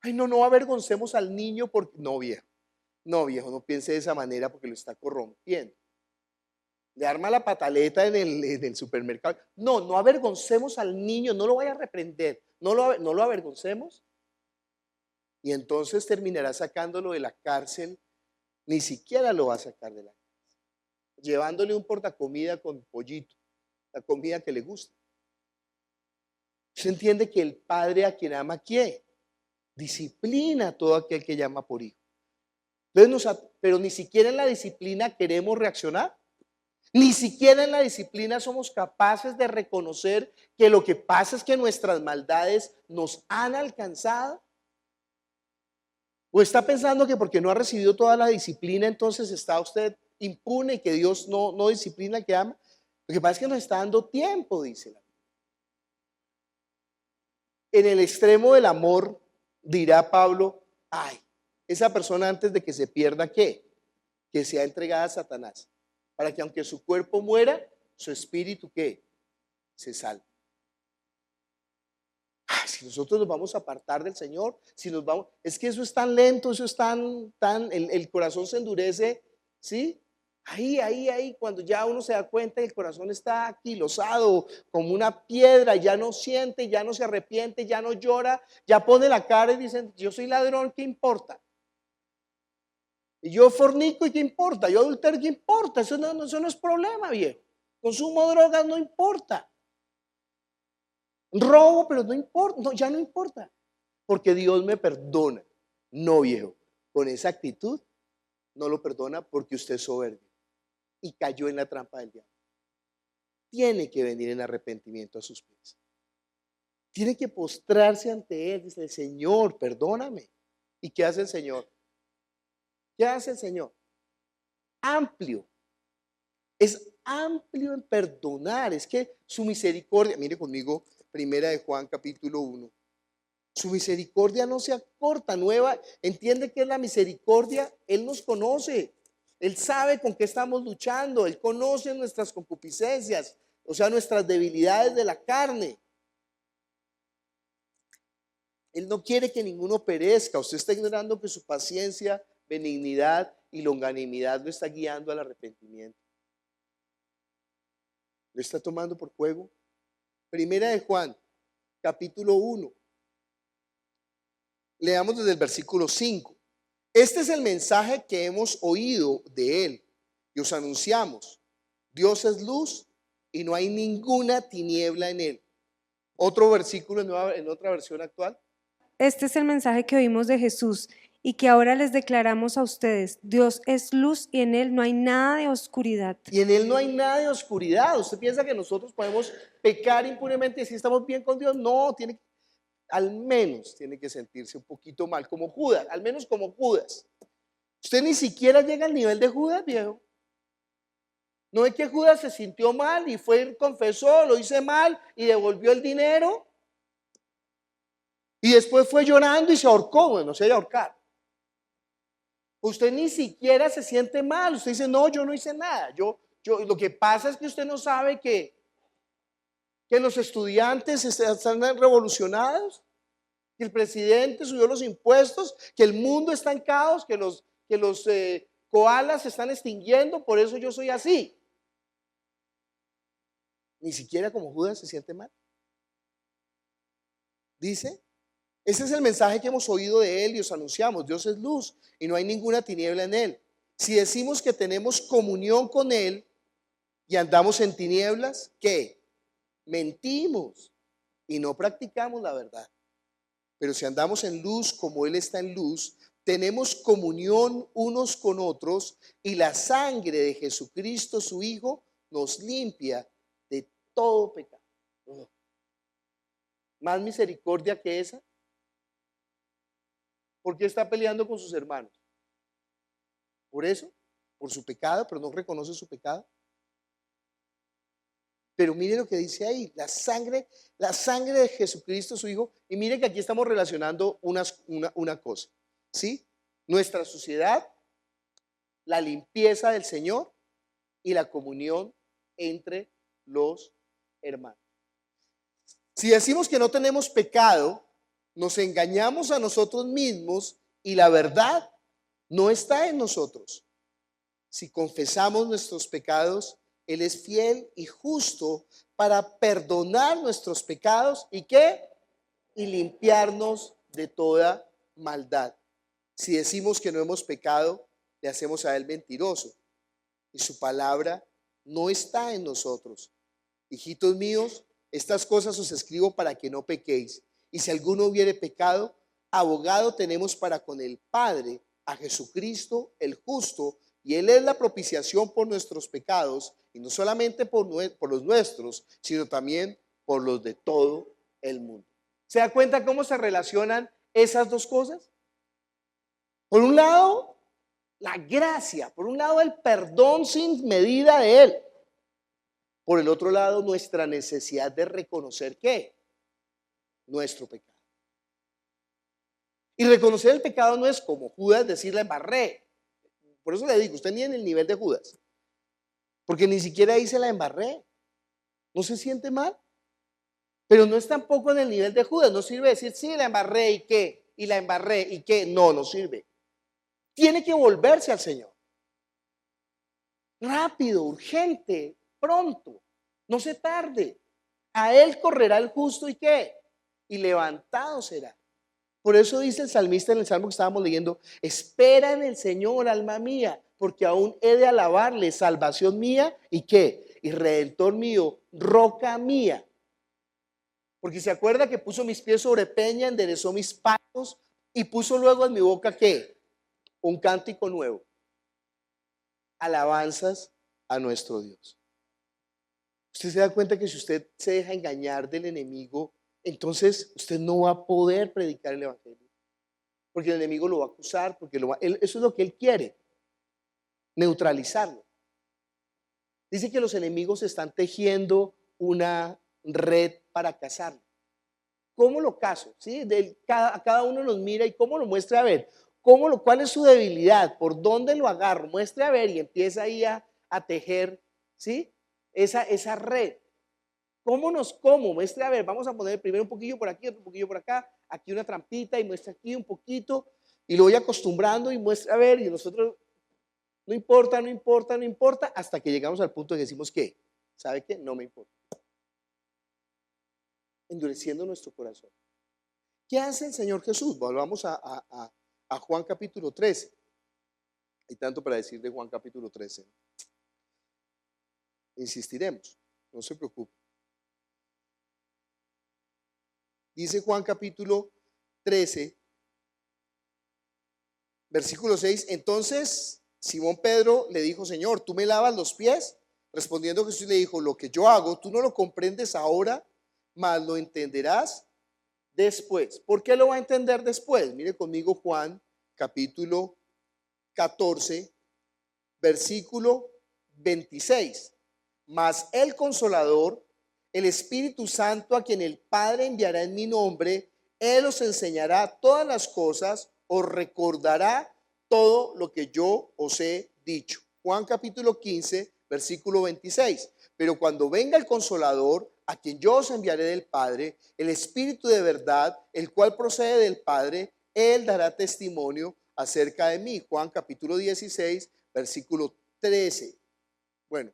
ay, no avergoncemos al niño porque, no viejo, no piense de esa manera porque lo está corrompiendo. Le arma la pataleta en el supermercado. No avergoncemos al niño, no lo vaya a reprender, no lo avergoncemos. Y entonces terminará sacándolo de la cárcel, ni siquiera lo va a sacar de la cárcel. Llevándole un portacomida con pollito, la comida que le gusta. ¿Se entiende que el padre a quien ama, ¿qué? Disciplina a todo aquel que llama por hijo. Entonces pero ni siquiera en la disciplina queremos reaccionar. Ni siquiera en la disciplina somos capaces de reconocer que lo que pasa es que nuestras maldades nos han alcanzado. ¿O está pensando que porque no ha recibido toda la disciplina, entonces está usted impune y que Dios no disciplina al que ama? Lo que pasa es que nos está dando tiempo, dice la Biblia. En el extremo del amor, dirá Pablo, ay, esa persona antes de que se pierda, ¿qué? Que sea entregada a Satanás, para que aunque su cuerpo muera, su espíritu, ¿qué? Se salve. Ay, si nosotros nos vamos a apartar del Señor, si nos vamos, es que eso es tan lento, eso es el corazón se endurece, ¿sí? Ahí, cuando ya uno se da cuenta que el corazón está aquilosado como una piedra, ya no siente, ya no se arrepiente, ya no llora, ya pone la cara y dicen, yo soy ladrón, ¿qué importa? Y yo fornico, ¿y qué importa? Yo adultero, ¿qué importa? Eso no es problema, viejo. Consumo drogas, no importa. Robo, pero no importa, no, ya no importa. Porque Dios me perdona. No, viejo. Con esa actitud no lo perdona porque usted es soberbio y cayó en la trampa del diablo. Tiene que venir en arrepentimiento a sus pies. Tiene que postrarse ante Él. Dice, Señor, perdóname. ¿Y qué hace el Señor? ¿Qué hace el Señor? Amplio. Es amplio en perdonar. Es que su misericordia, mire conmigo, primera de Juan capítulo 1. Su misericordia no se acorta, nueva. ¿Entiende qué es la misericordia? Él nos conoce. Él sabe con qué estamos luchando. Él conoce nuestras concupiscencias, o sea, nuestras debilidades de la carne. Él no quiere que ninguno perezca. Usted está ignorando que su paciencia, benignidad y longanimidad lo está guiando al arrepentimiento. ¿Lo está tomando por juego? Primera de Juan, capítulo 1. Leamos desde el versículo 5. Este es el mensaje que hemos oído de Él y os anunciamos. Dios es luz y no hay ninguna tiniebla en Él. Otro versículo en otra versión actual. Este es el mensaje que oímos de Jesús y que ahora les declaramos a ustedes. Dios es luz y en Él no hay nada de oscuridad. Y en Él no hay nada de oscuridad. ¿Usted piensa que nosotros podemos pecar impunemente y si estamos bien con Dios? No, al menos tiene que sentirse un poquito mal, como Judas, al menos como Judas. Usted ni siquiera llega al nivel de Judas, viejo. ¿No es que Judas se sintió mal y fue, confesó, lo hice mal y devolvió el dinero? Y después fue llorando y se ahorcó. Bueno, se iba a ahorcar. Usted ni siquiera se siente mal. Usted dice, no, yo no hice nada. Lo que pasa es que usted no sabe que los estudiantes están revolucionados, que el presidente subió los impuestos, que el mundo está en caos, que los koalas se están extinguiendo, por eso yo soy así. Ni siquiera como Judas se siente mal. Dice, ese es el mensaje que hemos oído de Él y os anunciamos. Dios es luz y no hay ninguna tiniebla en Él. Si decimos que tenemos comunión con Él y andamos en tinieblas, ¿qué? Mentimos y no practicamos la verdad. Pero si andamos en luz como Él está en luz, tenemos comunión unos con otros y la sangre de Jesucristo, su Hijo, nos limpia de todo pecado. ¿Más misericordia que esa? ¿Por qué está peleando con sus hermanos? ¿Por eso? ¿Por su pecado? ¿Pero no reconoce su pecado? Pero mire lo que dice ahí, la sangre de Jesucristo, su Hijo. Y mire que aquí estamos relacionando una cosa, ¿sí? Nuestra sociedad, la limpieza del Señor y la comunión entre los hermanos. Si decimos que no tenemos pecado, nos engañamos a nosotros mismos y la verdad no está en nosotros. Si confesamos nuestros pecados, Él es fiel y justo para perdonar nuestros pecados y ¿qué? Y limpiarnos de toda maldad. Si decimos que no hemos pecado, le hacemos a Él mentiroso y su palabra no está en nosotros. Hijitos míos, estas cosas os escribo para que no pequéis. Y si alguno hubiere pecado, abogado tenemos para con el Padre, a Jesucristo el justo, y Él es la propiciación por nuestros pecados, y no solamente por los nuestros, sino también por los de todo el mundo. ¿Se da cuenta cómo se relacionan esas dos cosas? Por un lado, la gracia, por un lado el perdón sin medida de Él. Por el otro lado, nuestra necesidad de reconocer ¿qué? Nuestro pecado. Y reconocer el pecado no es como Judas decir la embarré. Por eso le digo, usted ni en el nivel de Judas. Porque ni siquiera dice la embarré. ¿No se siente mal? Pero no es tampoco en el nivel de Judas. No sirve decir, sí, la embarré y qué. Y la embarré y qué. No sirve. Tiene que volverse al Señor. Rápido, urgente, pronto. No se tarde. A Él correrá el justo y qué. Y levantado será. Por eso dice el salmista en el salmo que estábamos leyendo, espera en el Señor, alma mía, porque aún he de alabarle, salvación mía, ¿y qué? Y redentor mío, roca mía. Porque se acuerda que puso mis pies sobre peña, enderezó mis pasos y puso luego en mi boca, ¿qué? Un cántico nuevo. Alabanzas a nuestro Dios. Usted se da cuenta que si usted se deja engañar del enemigo, entonces usted no va a poder predicar el evangelio, porque el enemigo lo va a acusar, porque eso es lo que él quiere, neutralizarlo. Dice que los enemigos están tejiendo una red para cazarlo. ¿Cómo lo caso? ¿Sí? A cada uno nos mira y cómo lo muestra a ver. ¿Cuál es su debilidad? ¿Por dónde lo agarro? Muestre a ver y empieza ahí a tejer, ¿sí? Esa red. ¿Cómo? Muestre a ver. Vamos a poner primero un poquillo por aquí, otro poquillo por acá. Aquí una trampita y muestra aquí un poquito. Y lo voy acostumbrando y muestra a ver. Y nosotros, no importa, no importa, no importa. Hasta que llegamos al punto de que decimos que, ¿sabe qué? No me importa. Endureciendo nuestro corazón. ¿Qué hace el Señor Jesús? Volvamos a Juan capítulo 13. Hay tanto para decir de Juan capítulo 13. Insistiremos, no se preocupe. Dice Juan capítulo 13, versículo 6. Entonces Simón Pedro le dijo: Señor, ¿tú me lavas los pies? Respondiendo Jesús le dijo: lo que yo hago, tú no lo comprendes ahora, mas lo entenderás después. ¿Por qué lo va a entender después? Mire conmigo Juan capítulo 14, versículo 26. Mas el Consolador, el Espíritu Santo, a quien el Padre enviará en mi nombre, Él os enseñará todas las cosas, os recordará todo lo que yo os he dicho. Juan capítulo 15, versículo 26. Pero cuando venga el Consolador, a quien yo os enviaré del Padre, el Espíritu de verdad, el cual procede del Padre, Él dará testimonio acerca de mí. Juan capítulo 16, versículo 13. Bueno,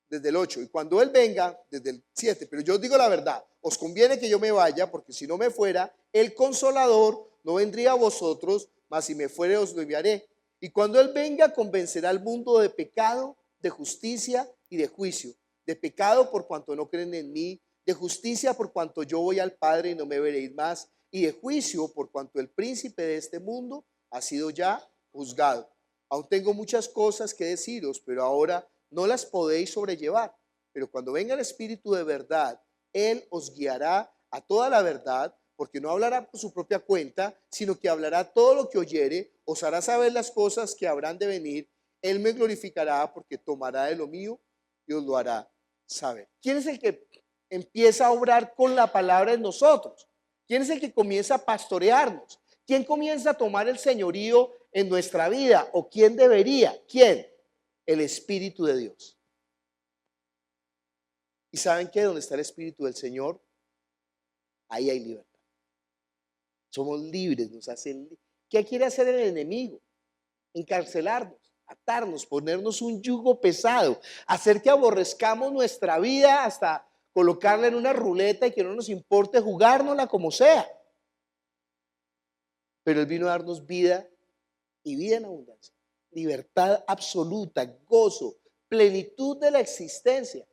desde el 8. Y cuando Él venga, desde el 7. Pero yo os digo la verdad, os conviene que yo me vaya, porque si no me fuera, el Consolador no vendría a vosotros, mas si me fuere os lo enviaré. Y cuando Él venga, convencerá al mundo de pecado, de justicia y de juicio. De pecado por cuanto no creen en mí, de justicia por cuanto yo voy al Padre y no me veréis más, y de juicio por cuanto el príncipe de este mundo ha sido ya juzgado. Aún tengo muchas cosas que deciros, pero ahora no las podéis sobrellevar. Pero cuando venga el Espíritu de verdad, Él os guiará a toda la verdad, porque no hablará por su propia cuenta, sino que hablará todo lo que oyere, os hará saber las cosas que habrán de venir. Él me glorificará, porque tomará de lo mío y os lo hará saber. ¿Quién es el que empieza a obrar con la palabra en nosotros? ¿Quién es el que comienza a pastorearnos? ¿Quién comienza a tomar el señorío en nuestra vida? ¿O quién debería? ¿Quién? El Espíritu de Dios. ¿Y saben qué? Donde está el Espíritu del Señor, ahí hay libertad. Somos libres, nos hacen. ¿Qué quiere hacer el enemigo? Encarcelarnos, atarnos, ponernos un yugo pesado, hacer que aborrezcamos nuestra vida hasta colocarla en una ruleta y que no nos importe jugárnosla como sea. Pero Él vino a darnos vida y vida en abundancia, libertad absoluta, gozo, plenitud de la existencia,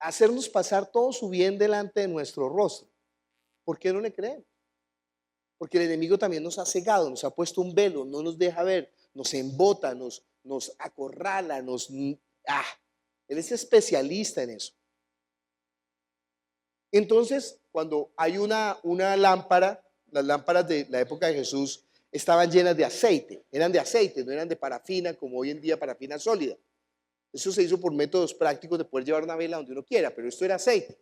hacernos pasar todo su bien delante de nuestro rostro. ¿Por qué no le creemos? Porque el enemigo también nos ha cegado, nos ha puesto un velo, no nos deja ver, nos embota, nos acorrala, Él es especialista en eso. Entonces, cuando hay una lámpara, las lámparas de la época de Jesús estaban llenas de aceite, eran de aceite, no eran de parafina como hoy en día, parafina sólida. Eso se hizo por métodos prácticos de poder llevar una vela donde uno quiera, pero esto era aceite.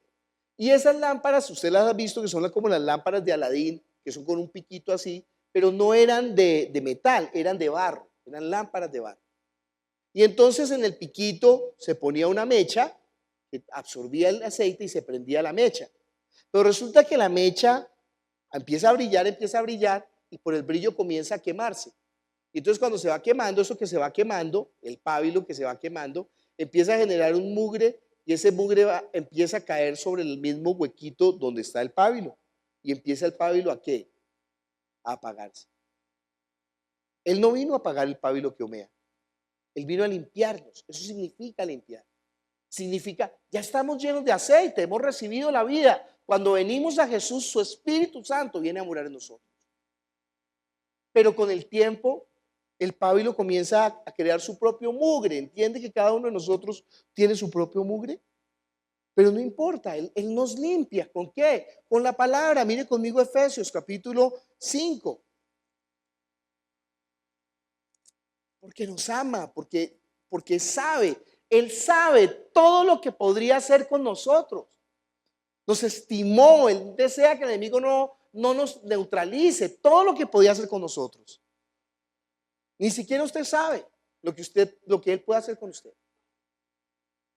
Y esas lámparas, usted las ha visto que son como las lámparas de Aladín, que son con un piquito así, pero no eran de metal, eran de barro, eran lámparas de barro. Y entonces en el piquito se ponía una mecha que absorbía el aceite y se prendía la mecha. Pero resulta que la mecha empieza a brillar y por el brillo comienza a quemarse. Y entonces cuando se va quemando, eso que se va quemando, el pábilo que se va quemando, empieza a generar un mugre y ese mugre empieza a caer sobre el mismo huequito donde está el pábilo. Y empieza el pábilo ¿a qué? A apagarse. Él no vino a apagar el pábilo que humea. Él vino a limpiarnos. Eso significa limpiar. Significa, ya estamos llenos de aceite, hemos recibido la vida. Cuando venimos a Jesús, su Espíritu Santo viene a morar en nosotros. Pero con el tiempo, el pábilo comienza a crear su propio mugre. ¿Entiende que cada uno de nosotros tiene su propio mugre? Pero no importa, Él nos limpia. ¿Con qué? Con la palabra. Mire conmigo Efesios capítulo 5. Porque nos ama, porque sabe. Él sabe todo lo que podría hacer con nosotros. Nos estimó. Él desea que el enemigo no nos neutralice. Todo lo que podía hacer con nosotros. Ni siquiera usted sabe lo que Él puede hacer con usted.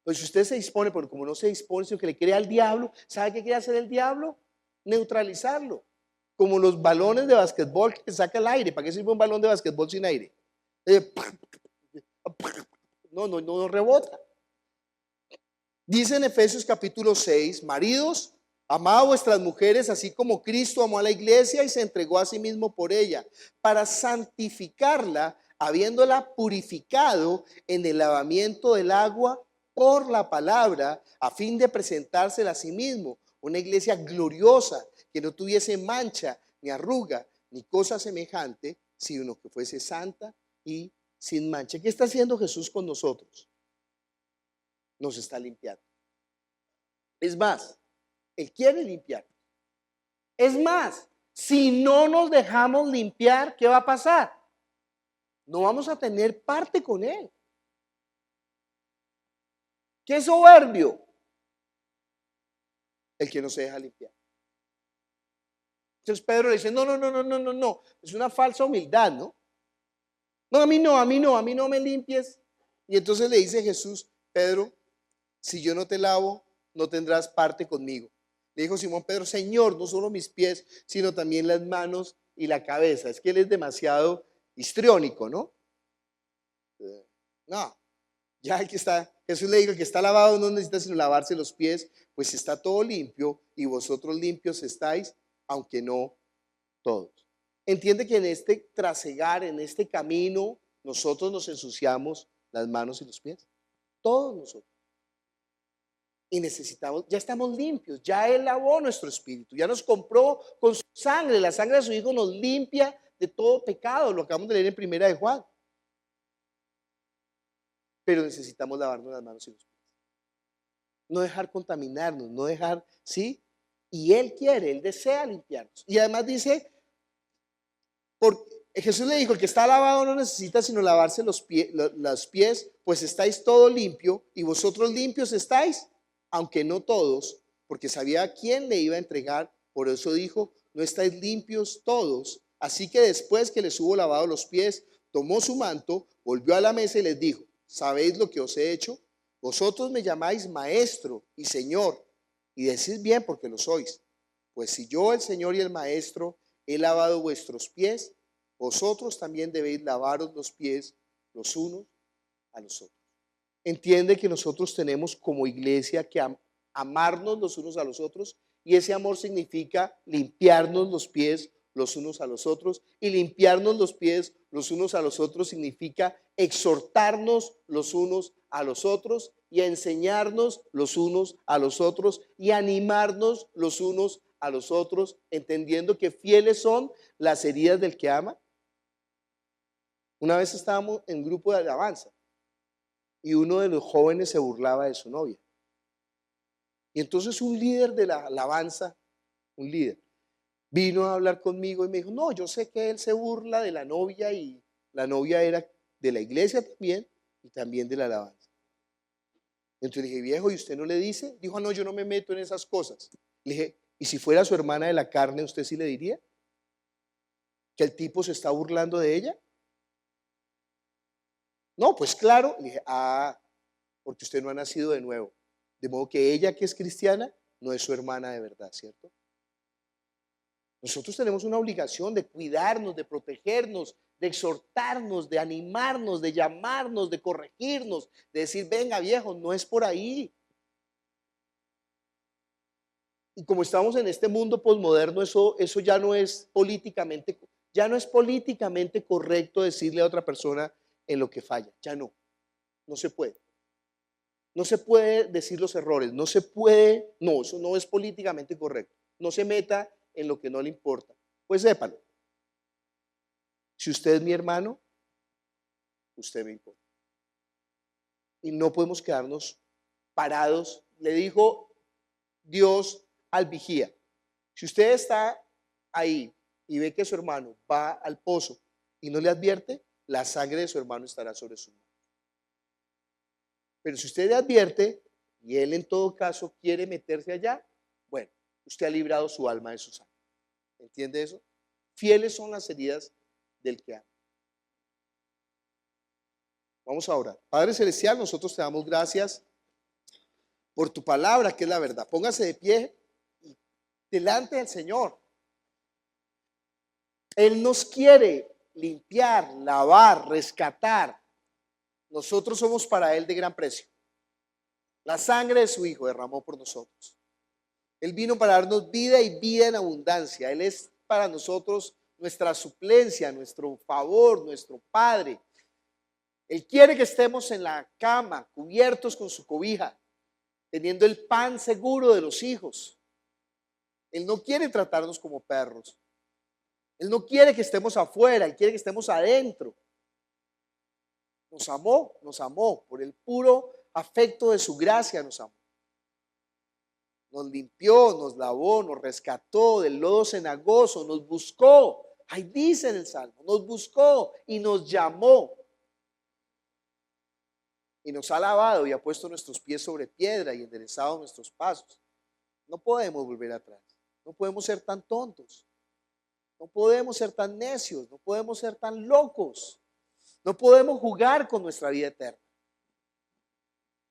Pues si usted se dispone, porque como no se dispone, sino que le quiere al diablo, ¿sabe qué quiere hacer el diablo? Neutralizarlo. Como los balones de basquetbol que saca el aire. ¿Para qué sirve un balón de basquetbol sin aire? No rebota. Dice en Efesios capítulo 6, maridos, amad a vuestras mujeres así como Cristo amó a la iglesia y se entregó a sí mismo por ella, para santificarla, habiéndola purificado en el lavamiento del agua por la palabra, a fin de presentársela a sí mismo, una iglesia gloriosa, que no tuviese mancha, ni arruga, ni cosa semejante, sino que fuese santa y sin mancha. ¿Qué está haciendo Jesús con nosotros? Nos está limpiando. Es más, Él quiere limpiar. Es más, si no nos dejamos limpiar, ¿qué va a pasar? No vamos a tener parte con Él. ¿Qué soberbio? El que no se deja limpiar. Entonces Pedro le dice, no. Es una falsa humildad, ¿no? No, a mí no me limpies. Y entonces le dice Jesús, Pedro, si yo no te lavo, no tendrás parte conmigo. Le dijo Simón Pedro, Señor, no solo mis pies, sino también las manos y la cabeza. Es que él es demasiado histriónico, ¿no? No, ya el que está, Jesús le dijo, el que está lavado no necesita sino lavarse los pies, pues está todo limpio y vosotros limpios estáis, aunque no todos. Entiende que en este trasegar, en este camino, nosotros nos ensuciamos las manos y los pies. Todos nosotros. Y necesitamos, ya estamos limpios, ya Él lavó nuestro espíritu, ya nos compró con su sangre, la sangre de su Hijo nos limpia de todo pecado, lo acabamos de leer en Primera de Juan. Pero necesitamos lavarnos las manos y los pies. No dejar contaminarnos, no dejar, ¿sí? Y Él quiere, Él desea limpiarnos. Y además dice, Jesús le dijo, el que está lavado no necesita sino lavarse los pies, pues estáis todo limpio y vosotros limpios estáis, aunque no todos, porque sabía a quién le iba a entregar. Por eso dijo, no estáis limpios todos. Así que después que les hubo lavado los pies, tomó su manto, volvió a la mesa y les dijo, ¿sabéis lo que os he hecho? Vosotros me llamáis maestro y señor, y decís bien porque lo sois. Pues si yo, el Señor y el maestro, he lavado vuestros pies, vosotros también debéis lavaros los pies los unos a los otros. Entiende que nosotros tenemos como iglesia que amarnos los unos a los otros, y ese amor significa limpiarnos los pies los unos a los otros, y limpiarnos los pies los unos a los otros significa exhortarnos los unos a los otros y enseñarnos los unos a los otros y animarnos los unos a los otros, entendiendo que fieles son las heridas del que ama. Una vez estábamos en grupo de alabanza y uno de los jóvenes se burlaba de su novia. Y entonces un líder de la alabanza, un líder, vino a hablar conmigo y me dijo, no, yo sé que él se burla de la novia y la novia era de la iglesia también y también de la alabanza. Entonces le dije, viejo, ¿y usted no le dice? Dijo, no, yo no me meto en esas cosas. Le dije, ¿y si fuera su hermana de la carne, usted sí le diría que el tipo se está burlando de ella? No, pues claro. Le dije, porque usted no ha nacido de nuevo. De modo que ella, que es cristiana, no es su hermana de verdad, ¿cierto? Nosotros tenemos una obligación de cuidarnos, de protegernos, de exhortarnos, de animarnos, de llamarnos, de corregirnos, de decir, venga viejo, no es por ahí. Y como estamos en este mundo posmoderno, eso ya no es políticamente correcto decirle a otra persona en lo que falla. Ya no se puede. No se puede decir los errores, no se puede, no, eso no es políticamente correcto. No se meta en lo que no le importa. Pues sépalo. Si usted es mi hermano, usted me importa. Y no podemos quedarnos parados. Le dijo Dios al vigía. Si usted está ahí y ve que su hermano va al pozo y no le advierte, la sangre de su hermano estará sobre su mano. Pero si usted le advierte y él en todo caso quiere meterse allá, bueno, usted ha librado su alma de su sangre. ¿Entiende eso? Fieles son las heridas del que ama. Vamos a orar. Padre Celestial, nosotros te damos gracias por tu palabra, que es la verdad. Póngase de pie delante del Señor. Él nos quiere limpiar, lavar, rescatar. Nosotros somos para Él de gran precio. La sangre de su Hijo derramó por nosotros. Él vino para darnos vida y vida en abundancia. Él es para nosotros nuestra suplencia, nuestro favor, nuestro Padre. Él quiere que estemos en la cama, cubiertos con su cobija, teniendo el pan seguro de los hijos. Él no quiere tratarnos como perros. Él no quiere que estemos afuera, Él quiere que estemos adentro. Nos amó por el puro afecto de su gracia, nos amó. Nos limpió, nos lavó, nos rescató del lodo cenagoso, nos buscó. Ahí dice en el Salmo, nos buscó y nos llamó. Y nos ha lavado y ha puesto nuestros pies sobre piedra y enderezado nuestros pasos. No podemos volver atrás. No podemos ser tan tontos. No podemos ser tan necios. No podemos ser tan locos. No podemos jugar con nuestra vida eterna.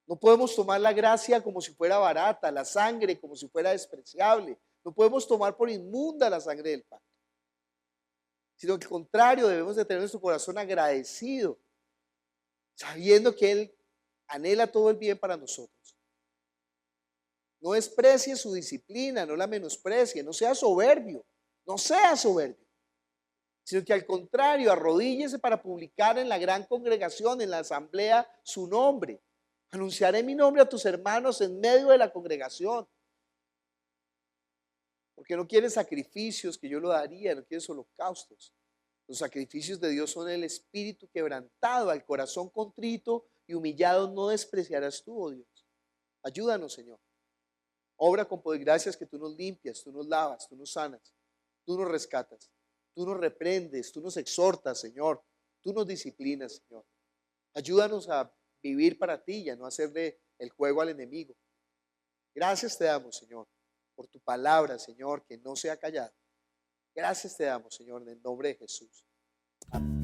No podemos tomar la gracia como si fuera barata, la sangre como si fuera despreciable. No podemos tomar por inmunda la sangre del pacto. Sino que al contrario, debemos de tener nuestro corazón agradecido, sabiendo que Él anhela todo el bien para nosotros. No desprecie su disciplina, no la menosprecie, no sea soberbio, sino que al contrario, arrodíllese para publicar en la gran congregación, en la asamblea, su nombre. Anunciaré mi nombre a tus hermanos en medio de la congregación. Porque no quieren sacrificios que yo lo daría, no quieren holocaustos. Los sacrificios de Dios son el espíritu quebrantado, al corazón contrito y humillado no despreciarás tú, oh Dios. Ayúdanos, Señor. Obra con poder, gracias que tú nos limpias, tú nos lavas, tú nos sanas, tú nos rescatas, tú nos reprendes, tú nos exhortas, Señor. Tú nos disciplinas, Señor. Ayúdanos a vivir para ti y a no hacerle el juego al enemigo. Gracias te damos, Señor, por tu palabra, Señor, que no sea callada. Gracias te damos, Señor, en el nombre de Jesús. Amén.